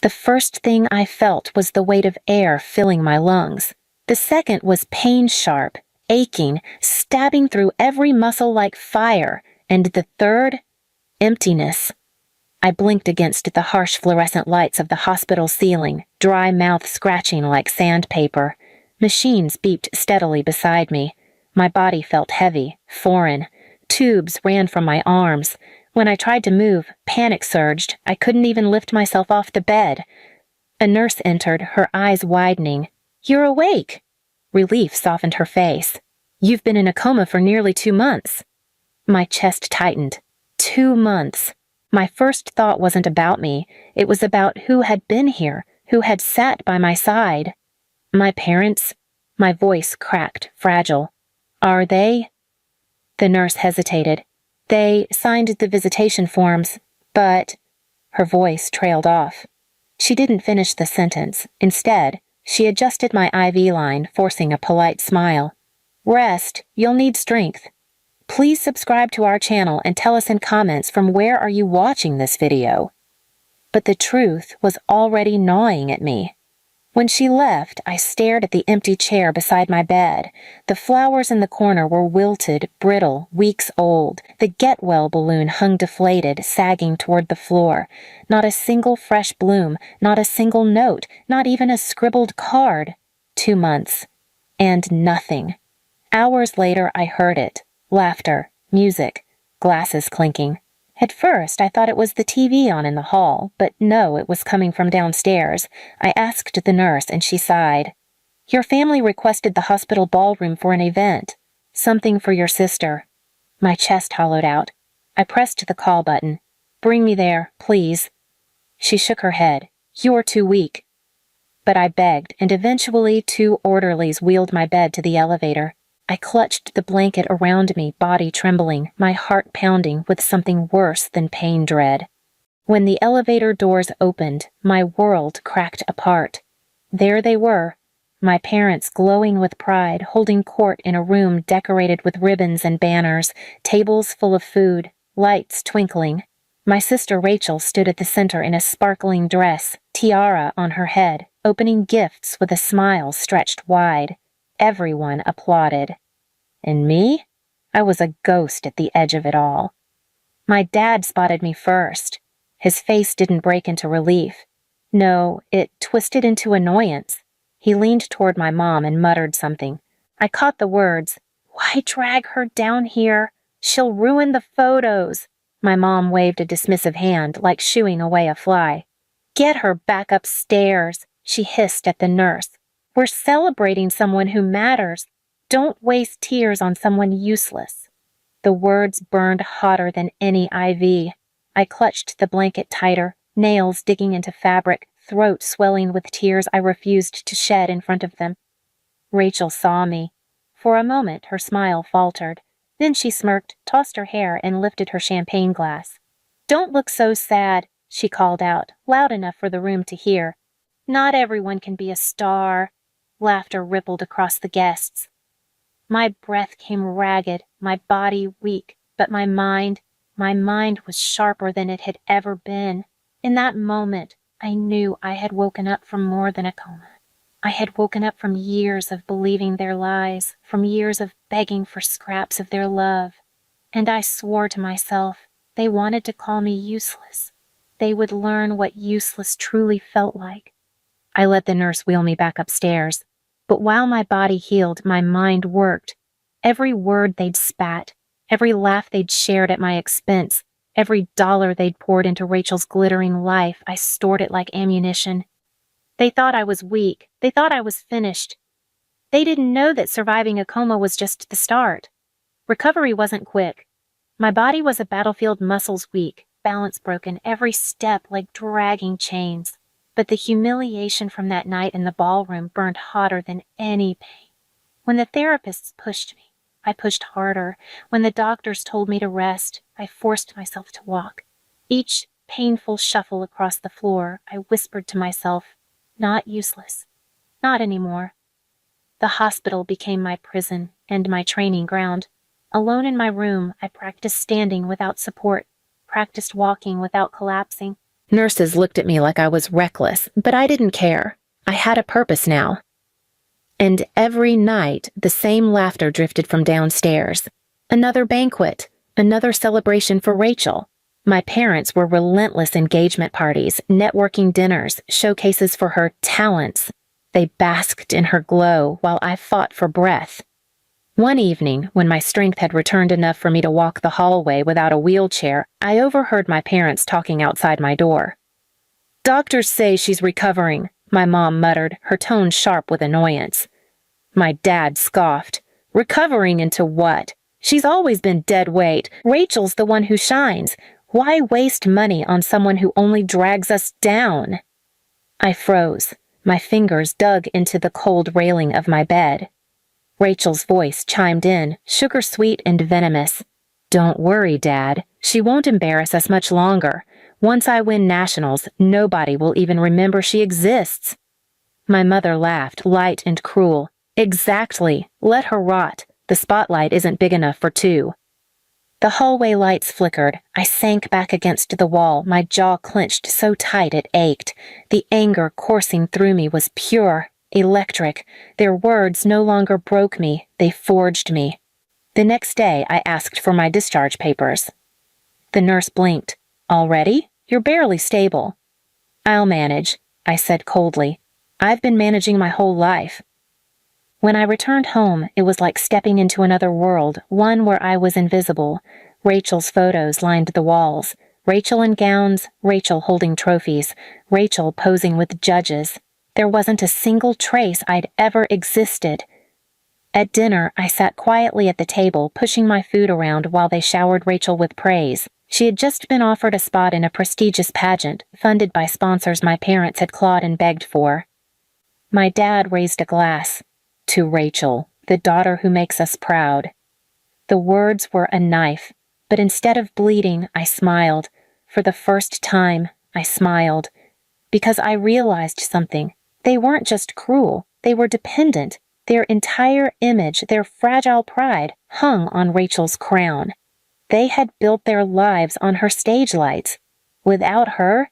The first thing I felt was the weight of air filling my lungs. The second was pain-sharp, aching, stabbing through every muscle like fire. And the third, emptiness. I blinked against the harsh fluorescent lights of the hospital ceiling, dry mouth scratching like sandpaper. Machines beeped steadily beside me. My body felt heavy, foreign. Tubes ran from my arms. When I tried to move, panic surged. I couldn't even lift myself off the bed. A nurse entered, her eyes widening. "You're awake." Relief softened her face. "You've been in a coma for nearly 2 months." My chest tightened. 2 months. My first thought wasn't about me. It was about who had been here, who had sat by my side. My parents? My voice cracked, fragile. Are they? The nurse hesitated. They signed the visitation forms, but... Her voice trailed off. She didn't finish the sentence. Instead, she adjusted my IV line, forcing a polite smile. "Rest. You'll need strength. Please subscribe to our channel and tell us in comments from where are you watching this video." But the truth was already gnawing at me. When she left, I stared at the empty chair beside my bed. The flowers in the corner were wilted, brittle, weeks old. The get well balloon hung deflated, sagging toward the floor. Not a single fresh bloom, not a single note, not even a scribbled card. 2 months. And nothing. Hours later, I heard it. Laughter, music, glasses clinking. At first, I thought it was the TV on in the hall, but no, it was coming from downstairs. I asked the nurse, and she sighed. "Your family requested the hospital ballroom for an event. Something for your sister." My chest hollowed out. I pressed the call button. "Bring me there, please." She shook her head. "You're too weak." But I begged, and eventually 2 orderlies wheeled my bed to the elevator. I clutched the blanket around me, body trembling, my heart pounding with something worse than pain dread. When the elevator doors opened, my world cracked apart. There they were, my parents glowing with pride, holding court in a room decorated with ribbons and banners, tables full of food, lights twinkling. My sister Rachel stood at the center in a sparkling dress, tiara on her head, opening gifts with a smile stretched wide. Everyone applauded. And me? I was a ghost at the edge of it all. My dad spotted me first. His face didn't break into relief. No, it twisted into annoyance. He leaned toward my mom and muttered something. I caught the words, "Why drag her down here? She'll ruin the photos." My mom waved a dismissive hand, like shooing away a fly. "Get her back upstairs," she hissed at the nurse. "We're celebrating someone who matters. Don't waste tears on someone useless." The words burned hotter than any IV. I clutched the blanket tighter, nails digging into fabric, throat swelling with tears I refused to shed in front of them. Rachel saw me. For a moment, her smile faltered. Then she smirked, tossed her hair, and lifted her champagne glass. "Don't look so sad," she called out, loud enough for the room to hear. "Not everyone can be a star." Laughter rippled across the guests. My breath came ragged, my body weak, but my mind was sharper than it had ever been. In that moment, I knew I had woken up from more than a coma. I had woken up from years of believing their lies, from years of begging for scraps of their love. And I swore to myself, they wanted to call me useless. They would learn what useless truly felt like. I let the nurse wheel me back upstairs. But while my body healed, my mind worked. Every word they'd spat, every laugh they'd shared at my expense, every dollar they'd poured into Rachel's glittering life, I stored it like ammunition. They thought I was weak. They thought I was finished. They didn't know that surviving a coma was just the start. Recovery wasn't quick. My body was a battlefield, muscles weak, balance broken, every step like dragging chains. But the humiliation from that night in the ballroom burned hotter than any pain. When the therapists pushed me, I pushed harder. When the doctors told me to rest, I forced myself to walk. Each painful shuffle across the floor, I whispered to myself, not useless, not anymore. The hospital became my prison and my training ground. Alone in my room, I practiced standing without support, practiced walking without collapsing, Nurses looked at me like I was reckless, but I didn't care. I had a purpose now. And every night, the same laughter drifted from downstairs. Another banquet, another celebration for Rachel. My parents were relentless engagement parties, networking dinners, showcases for her talents. They basked in her glow while I fought for breath. One evening, when my strength had returned enough for me to walk the hallway without a wheelchair, I overheard my parents talking outside my door. "Doctors say she's recovering," my mom muttered, her tone sharp with annoyance. My dad scoffed. "Recovering into what? She's always been dead weight. Rachel's the one who shines. Why waste money on someone who only drags us down?" I froze. My fingers dug into the cold railing of my bed. Rachel's voice chimed in, sugar-sweet and venomous. "Don't worry, Dad. She won't embarrass us much longer. Once I win nationals, nobody will even remember she exists." My mother laughed, light and cruel. "Exactly. Let her rot. The spotlight isn't big enough for two." The hallway lights flickered. I sank back against the wall, my jaw clenched so tight it ached. The anger coursing through me was pure, electric. Their words no longer broke me, they forged me. The next day, I asked for my discharge papers. The nurse blinked. "Already? You're barely stable." "I'll manage," I said coldly. "I've been managing my whole life." When I returned home, it was like stepping into another world, one where I was invisible. Rachel's photos lined the walls. Rachel in gowns, Rachel holding trophies, Rachel posing with judges. There wasn't a single trace I'd ever existed. At dinner, I sat quietly at the table, pushing my food around while they showered Rachel with praise. She had just been offered a spot in a prestigious pageant, funded by sponsors my parents had clawed and begged for. My dad raised a glass. "To Rachel, the daughter who makes us proud." The words were a knife, but instead of bleeding, I smiled. For the first time, I smiled. Because I realized something. They weren't just cruel, they were dependent. Their entire image, their fragile pride, hung on Rachel's crown. They had built their lives on her stage lights. Without her,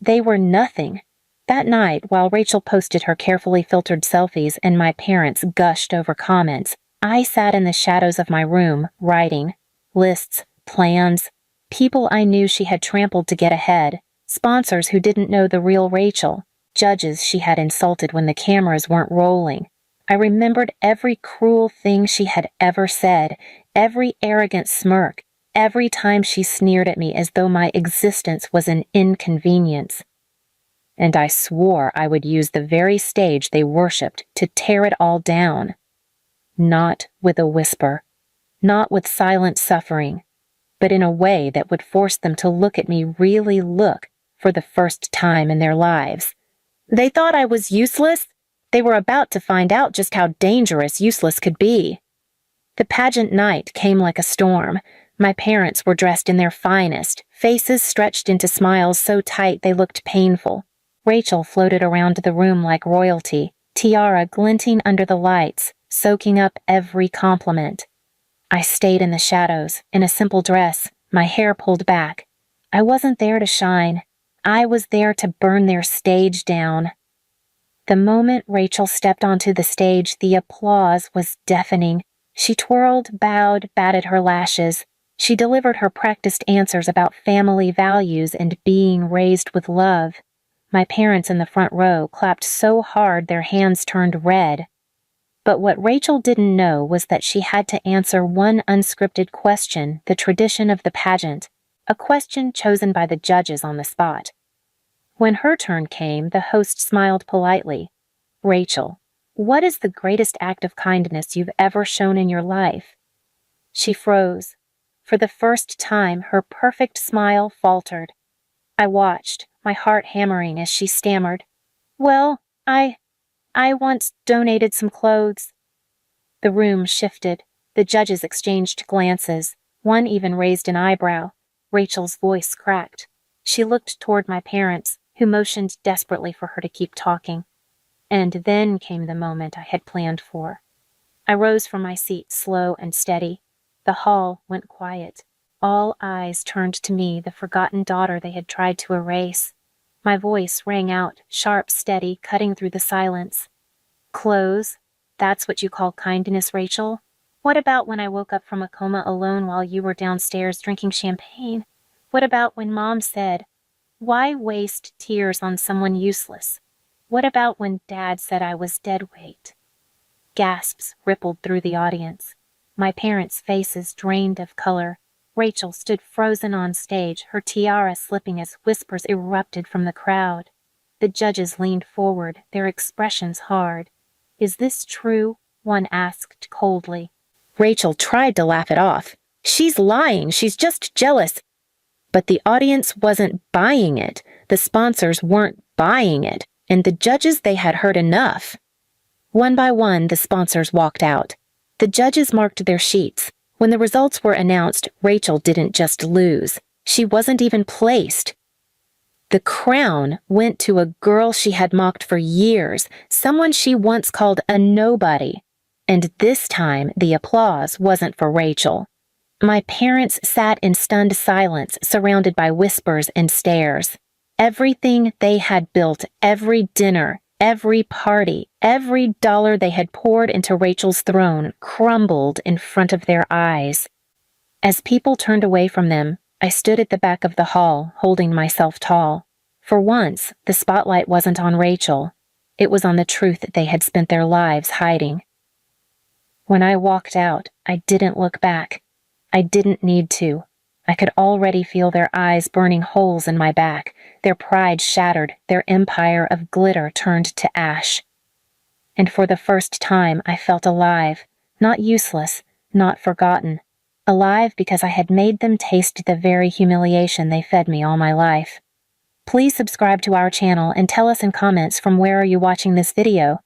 they were nothing. That night, while Rachel posted her carefully filtered selfies and my parents gushed over comments, I sat in the shadows of my room, writing. Lists, plans, people I knew she had trampled to get ahead, sponsors who didn't know the real Rachel, judges she had insulted when the cameras weren't rolling. I remembered every cruel thing she had ever said, every arrogant smirk, every time she sneered at me as though my existence was an inconvenience. And I swore I would use the very stage they worshipped to tear it all down. Not with a whisper, not with silent suffering, but in a way that would force them to look at me, really look, for the first time in their lives. They thought I was useless. They were about to find out just how dangerous useless could be. The pageant night came like a storm. My parents were dressed in their finest, faces stretched into smiles so tight they looked painful. Rachel floated around the room like royalty, tiara glinting under the lights, soaking up every compliment. I stayed in the shadows, in a simple dress, my hair pulled back. I wasn't there to shine. I was there to burn their stage down. The moment Rachel stepped onto the stage, the applause was deafening. She twirled, bowed, batted her lashes. She delivered her practiced answers about family values and being raised with love. My parents in the front row clapped so hard their hands turned red. But what Rachel didn't know was that she had to answer one unscripted question, the tradition of the pageant, a question chosen by the judges on the spot. When her turn came, the host smiled politely. "Rachel, what is the greatest act of kindness you've ever shown in your life?" She froze. For the first time, her perfect smile faltered. I watched, my heart hammering as she stammered. "Well, I once donated some clothes." The room shifted. The judges exchanged glances. One even raised an eyebrow. Rachel's voice cracked. She looked toward my parents, who motioned desperately for her to keep talking. And then came the moment I had planned for. I rose from my seat, slow and steady. The hall went quiet. All eyes turned to me, the forgotten daughter they had tried to erase. My voice rang out, sharp, steady, cutting through the silence. Clothes? That's what you call kindness, Rachel? What about when I woke up from a coma alone while you were downstairs drinking champagne? What about when Mom said, "Why waste tears on someone useless?" What about when Dad said I was dead weight? Gasps rippled through the audience. My parents' faces drained of color. Rachel stood frozen on stage, her tiara slipping as whispers erupted from the crowd. The judges leaned forward, their expressions hard. "Is this true?" one asked coldly. Rachel tried to laugh it off. "She's lying, she's just jealous." But the audience wasn't buying it, the sponsors weren't buying it, and the judges, they had heard enough. One by one, the sponsors walked out. The judges marked their sheets. When the results were announced, Rachel didn't just lose. She wasn't even placed. The crown went to a girl she had mocked for years, someone she once called a nobody. And this time, the applause wasn't for Rachel. My parents sat in stunned silence, surrounded by whispers and stares. Everything they had built, every dinner, every party, every dollar they had poured into Rachel's throne crumbled in front of their eyes. As people turned away from them, I stood at the back of the hall, holding myself tall. For once, the spotlight wasn't on Rachel. It was on the truth that they had spent their lives hiding. When I walked out, I didn't look back. I didn't need to. I could already feel their eyes burning holes in my back, their pride shattered, their empire of glitter turned to ash. And for the first time, I felt alive, not useless, not forgotten. Alive because I had made them taste the very humiliation they fed me all my life. Please subscribe to our channel and tell us in comments from where are you watching this video.